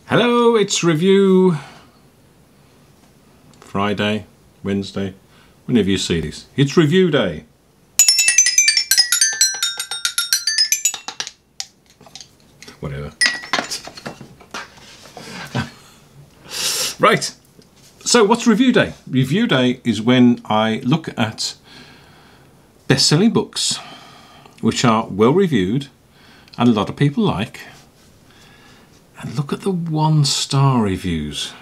Hello, it's review Friday, Wednesday, whenever you see this. It's review day. Whatever. Right. So what's review day? Review day is when I look at best-selling books which are well reviewed and a lot of people like, and look at the one-star reviews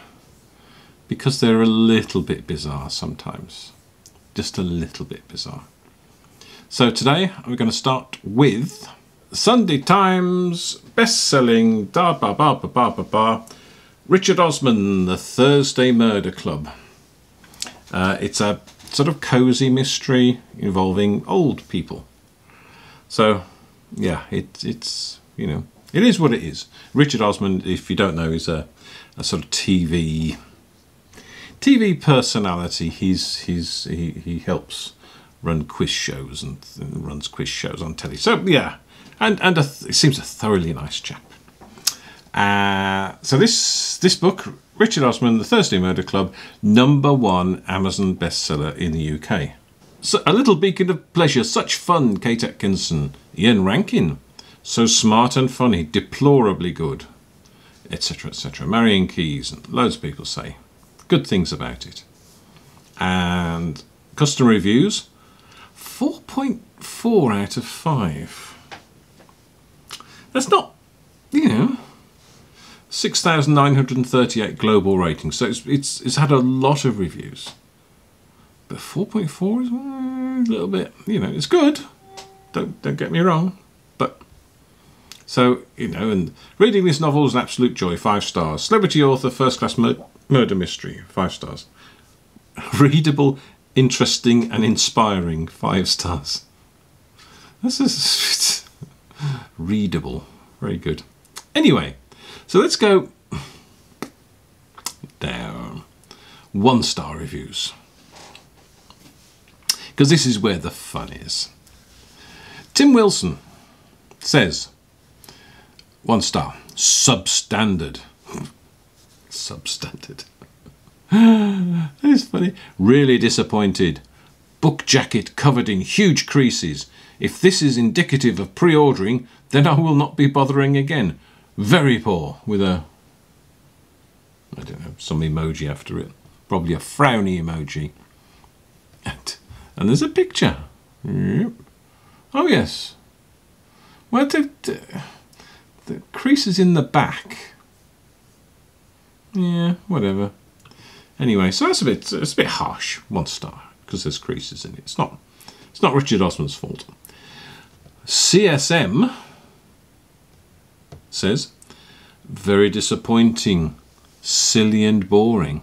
because they're a little bit bizarre sometimes. Just a little bit bizarre. So today we're going to start with Sunday Times best-selling Richard Osman, The Thursday Murder Club. It's a sort of cozy mystery involving old people. So yeah, it's you know, it is what it is. Richard Osman, if you don't know, is a sort of TV personality. He helps run quiz shows and runs quiz shows on telly. So yeah, and it seems a thoroughly nice chap. So this book, Richard Osman, The Thursday Murder Club, #1 Amazon bestseller in the UK. So, a little beacon of pleasure, such fun, Kate Atkinson, Ian Rankin, so smart and funny, deplorably good, etc, etc. Marion Keyes, and loads of people say good things about it. And customer reviews, 4.4 out of 5. That's not, you know, 6,938 global ratings, so it's had a lot of reviews. But 4.4 is a little bit, you know, it's good. Don't get me wrong, but so, you know, and reading this novel is an absolute joy. 5 stars. Celebrity author, first class murder mystery. 5 stars. Readable, interesting, and inspiring. 5 stars. This is readable. Very good. Anyway, so let's go down. 1-star reviews, because this is where the fun is. Tim Wilson says, 1 star, substandard. Substandard. That is funny. Really disappointed. Book jacket covered in huge creases. If this is indicative of pre-ordering, then I will not be bothering again. Very poor, with a, I don't know, some emoji after it. Probably a frowny emoji. And there's a picture. Yep. Oh yes. Well, the creases in the back. Yeah, whatever. Anyway, so it's a bit harsh. 1 star, because there's creases in it. It's not Richard Osman's fault. CSM says, very disappointing, silly and boring.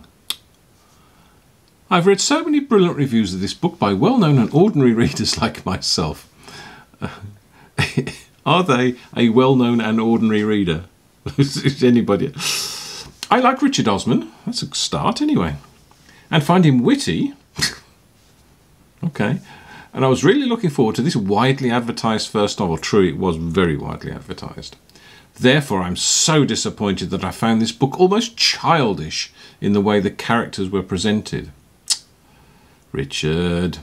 I've read so many brilliant reviews of this book by well-known and ordinary readers like myself. Are they a well-known and ordinary reader? Is anybody? I like Richard Osman. That's a start anyway. And find him witty. Okay. And I was really looking forward to this widely advertised first novel. True, it was very widely advertised. Therefore, I'm so disappointed that I found this book almost childish in the way the characters were presented. Richard.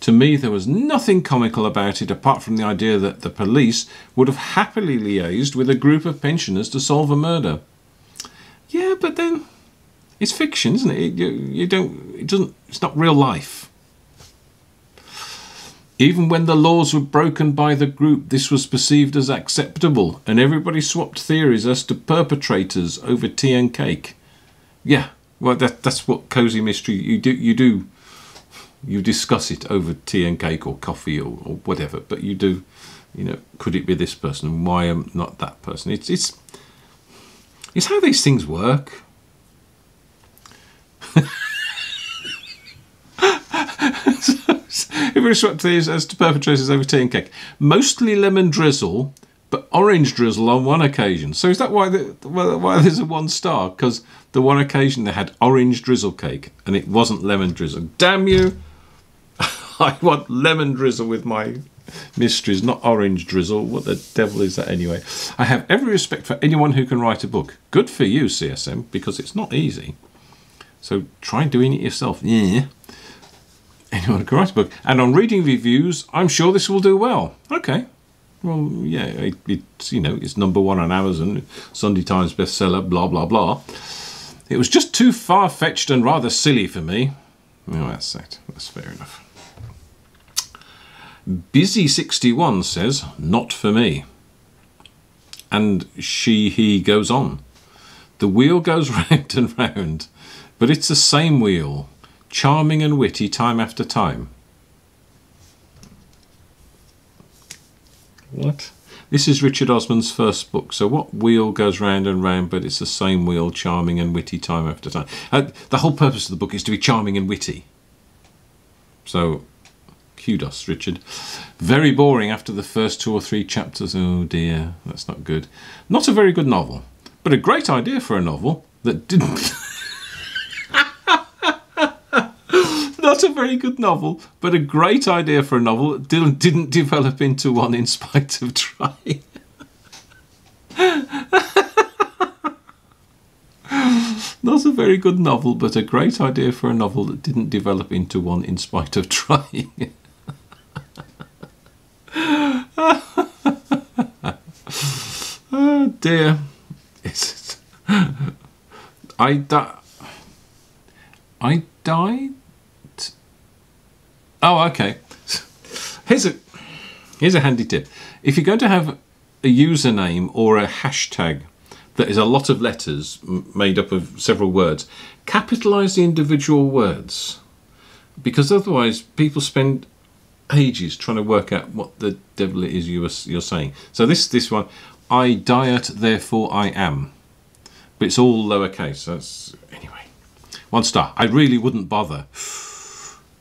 To me, there was nothing comical about it apart from the idea that the police would have happily liaised with a group of pensioners to solve a murder. Yeah, but then it's fiction, isn't it? It's not real life. Even when the laws were broken by the group, this was perceived as acceptable, and everybody swapped theories as to perpetrators over tea and cake. Yeah, well, that's what cozy mystery you do. You discuss it over tea and cake or coffee or whatever, but you do, you know, could it be this person and why am not that person? It's how these things work. Everybody swapped these as to perpetrators over tea and cake. Mostly lemon drizzle, but orange drizzle on one occasion. So is that why there's a 1 star? Because the one occasion they had orange drizzle cake and it wasn't lemon drizzle. Damn you! I want lemon drizzle with my mysteries, not orange drizzle. What the devil is that anyway? I have every respect for anyone who can write a book. Good for you, CSM, because it's not easy. So try doing it yourself. Yeah. Anyone who can write a book. And on reading reviews, I'm sure this will do well. Okay. Well, yeah, it's, you know, it's #1 on Amazon, Sunday Times bestseller, blah, blah, blah. It was just too far-fetched and rather silly for me. Well, that's it. That's fair enough. Busy61 says, not for me. And he goes on. The wheel goes round and round, but it's the same wheel, charming and witty time after time. What? This is Richard Osman's first book. So what wheel goes round and round, but it's the same wheel, charming and witty time after time? The whole purpose of the book is to be charming and witty. So, kudos, Richard. Very boring after the first 2 or 3 chapters. Oh dear, that's not good. Not a very good novel, but a great idea for a novel that didn't... Not a very good novel, but a great idea for a novel that didn't develop into one in spite of trying. Not a very good novel, but a great idea for a novel that didn't develop into one in spite of trying. Oh dear. I died. Oh, okay. Here's a handy tip. If you're going to have a username or a hashtag that is a lot of letters made up of several words, capitalise the individual words, because otherwise people spend ages trying to work out what the devil it is you're saying. So this one, I diet, therefore I am, but it's all lowercase. That's anyway. 1 star. I really wouldn't bother.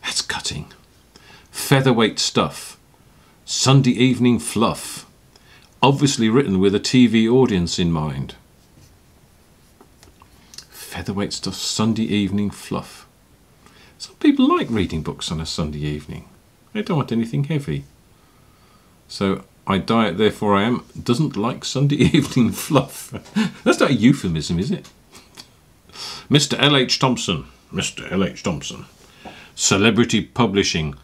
That's cutting. Featherweight stuff. Sunday evening fluff. Obviously written with a TV audience in mind. Featherweight stuff, Sunday evening fluff. Some people like reading books on a Sunday evening. They don't want anything heavy. So, I diet, therefore I am, doesn't like Sunday evening fluff. That's not a euphemism, is it? Mr. L.H. Thompson. Mr. L.H. Thompson. Celebrity publishing. ...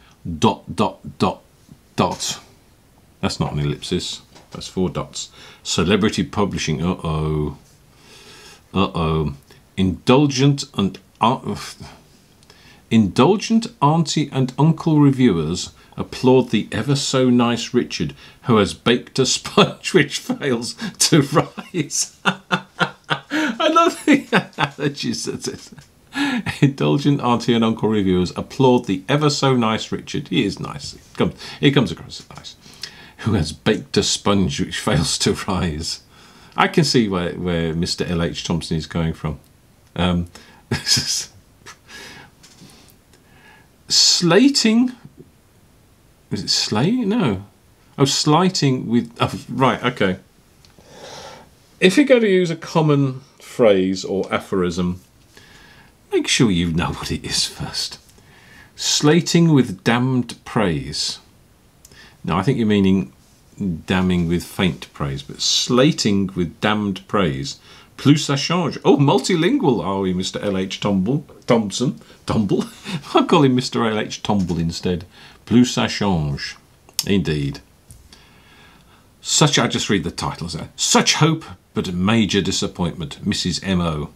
That's not an ellipsis. That's 4 dots. Celebrity publishing. Uh-oh. Uh-oh. Indulgent auntie and uncle reviewers applaud the ever so nice Richard, who has baked a sponge which fails to rise. I love that she says it. Indulgent auntie and uncle reviewers applaud the ever so nice Richard. He is nice. He comes across as nice. Who has baked a sponge which fails to rise. I can see where Mr. L.H. Thompson is going from. Slating. Is it slating? No. Oh, slighting with... Oh, right, okay. If you're going to use a common phrase or aphorism, make sure you know what it is first. Slating with damned praise. Now, I think you're meaning damning with faint praise, but slating with damned praise. Plus ça change. Oh, multilingual are we, Mr. L.H. Thompson? Tumble? I'll call him Mr. L.H. Tumble instead. Plus ça change. Indeed. I just read the titles there. Such hope, but major disappointment. Mrs. M.O.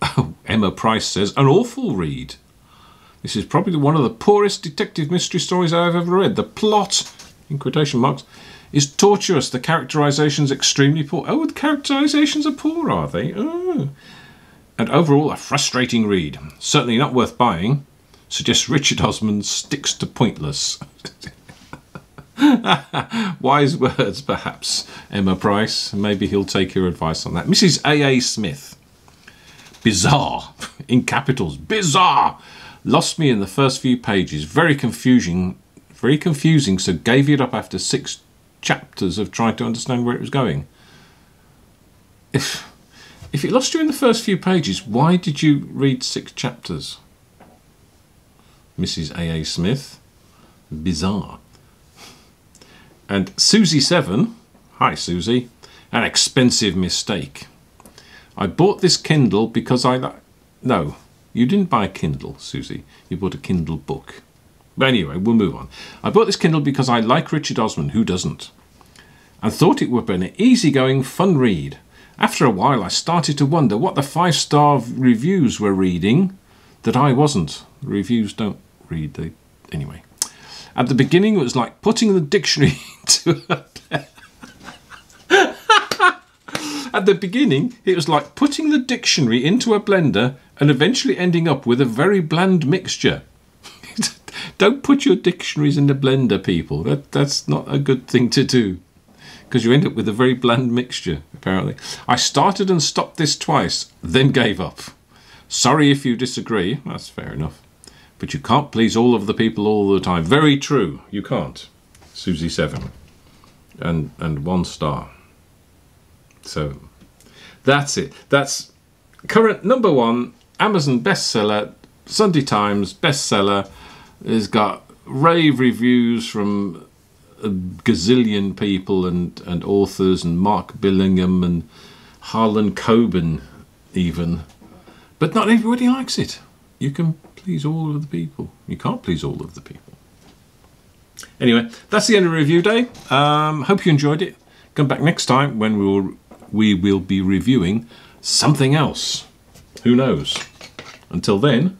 Oh, Emma Price says, an awful read. This is probably one of the poorest detective mystery stories I've ever read. The plot, in quotation marks, is tortuous. The characterization's extremely poor. Oh, the characterizations are poor, are they? Oh. And overall, a frustrating read. Certainly not worth buying. Suggests Richard Osman sticks to pointless. Wise words, perhaps, Emma Price. Maybe he'll take your advice on that. Mrs. A.A. Smith. Bizarre. In capitals. Bizarre. Lost me in the first few pages. Very confusing, so gave it up after 6 chapters of trying to understand where it was going. If it lost you in the first few pages, why did you read 6 chapters? Mrs. A.A. Smith. Bizarre. And Susie7. Hi, Susie. An expensive mistake. I bought this Kindle because No, you didn't buy a Kindle, Susie. You bought a Kindle book. But anyway, we'll move on. I bought this Kindle because I like Richard Osman. Who doesn't? And thought it would be an easygoing, fun read. After a while, I started to wonder what the 5-star reviews were reading that I wasn't. The reviews don't read. Anyway. At the beginning, it was like putting the dictionary into a... At the beginning, it was like putting the dictionary into a blender and eventually ending up with a very bland mixture. Don't put your dictionaries in the blender, people. That's not a good thing to do, because you end up with a very bland mixture, apparently. I started and stopped this twice, then gave up. Sorry if you disagree. That's fair enough. But you can't please all of the people all the time. Very true. You can't. Susie7. And 1 star. So that's it. That's current #1 Amazon bestseller, Sunday Times bestseller. It's got rave reviews from a gazillion people and authors, and Mark Billingham and Harlan Coben even. But not everybody likes it. You can please all of the people. You can't please all of the people. Anyway, that's the end of review day. Hope you enjoyed it. Come back next time when we will be reviewing something else. Who knows? Until then,